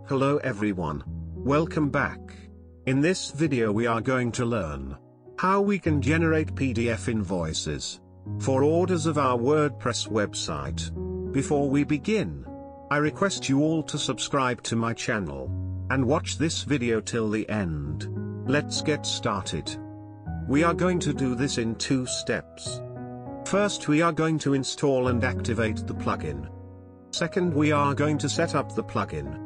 Hello everyone. Welcome back. In this video we are going to learn how we can generate PDF invoices for orders of our WordPress website. Before we begin, I request you all to subscribe to my channel and watch this video till the end. Let's get started. We are going to do this in 2 steps. First, we are going to install and activate the plugin. Second, we are going to set up the plugin.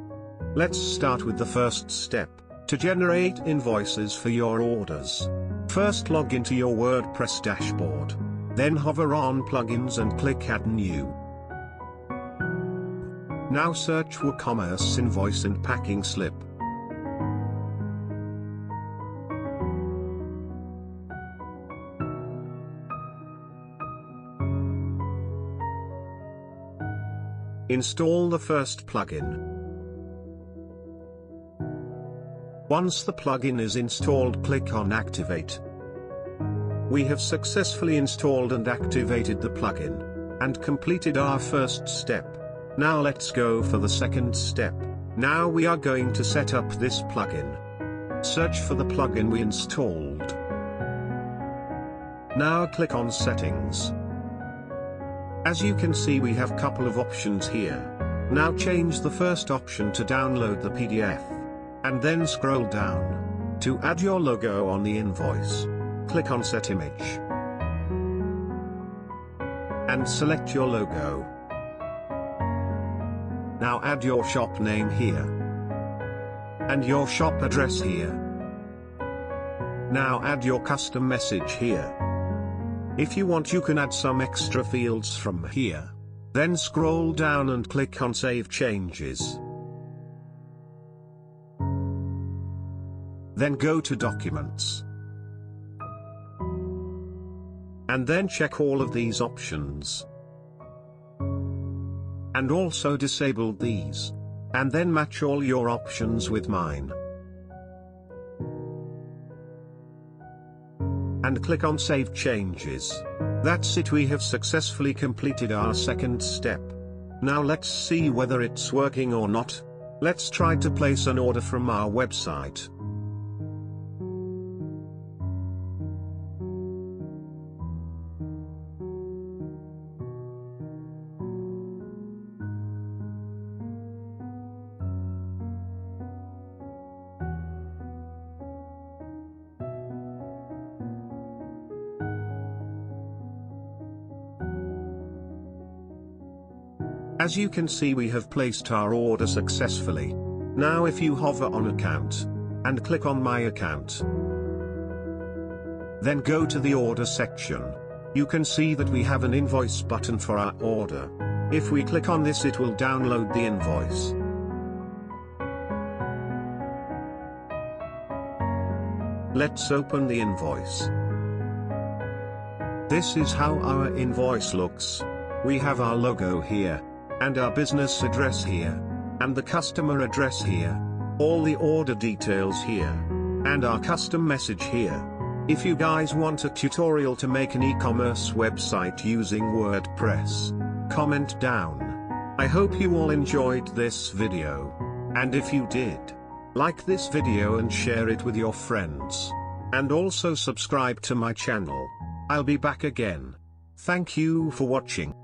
Let's start with the first step, to generate invoices for your orders. First, log into your WordPress dashboard. Then hover on Plugins and click Add New. Now search Woocommerce Invoice and Packing Slip. Install the first plugin. Once the plugin is installed, click on Activate. We have successfully installed and activated the plugin and completed our first step. Now let's go for the second step. Now we are going to set up this plugin. Search for the plugin we installed. Now click on Settings. As you can see, we have couple of options here. Now change the first option to download the PDF. And then scroll down to add your logo on the invoice. Click on Set Image. And select your logo. Now add your shop name here. And your shop address here. Now add your custom message here. If you want, you can add some extra fields from here. Then scroll down and click on Save Changes. Then go to Documents. And then check all of these options. And also disable these. And then match all your options with mine. And click on Save Changes. That's it, we have successfully completed our second step. Now let's see whether it's working or not. Let's try to place an order from our website. As you can see, we have placed our order successfully. Now if you hover on Account, and click on My Account, then go to the Order section, you can see that we have an invoice button for our order. If we click on this, it will download the invoice. Let's open the invoice. This is how our invoice looks. We have our logo here, and our business address here, and the customer address here, all the order details here, and our custom message here. If you guys want a tutorial to make an e-commerce website using WordPress, comment down. I hope you all enjoyed this video. And if you did, like this video and share it with your friends. And also subscribe to my channel. I'll be back again. Thank you for watching.